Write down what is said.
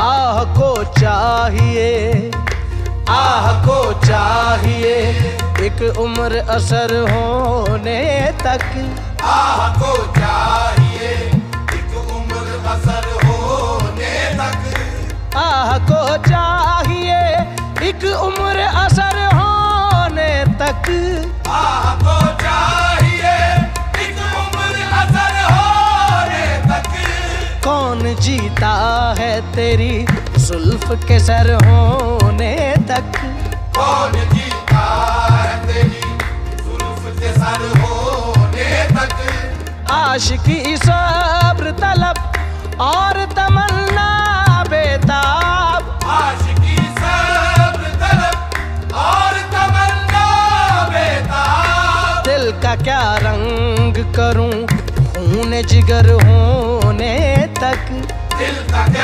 आह को चाहिए, आह को चाहिए एक उम्र असर होने तक। आह को चाहिए एक उम्र असर होने तक। आह को चाहिए एक उम्र असर होने तक। आह को चाहिए एक उम्र असर होने तक। कौन जीता है तेरी जुल्फ के सर होने तक। कौन जीता है तेरी जुल्फ के सर होने तक। आशिकी सब्र तलब और तमन्ना बेताब। आशिकी सब्र तलब और तमन्ना बेताब। दिल का क्या रंग करूं खून जिगर हो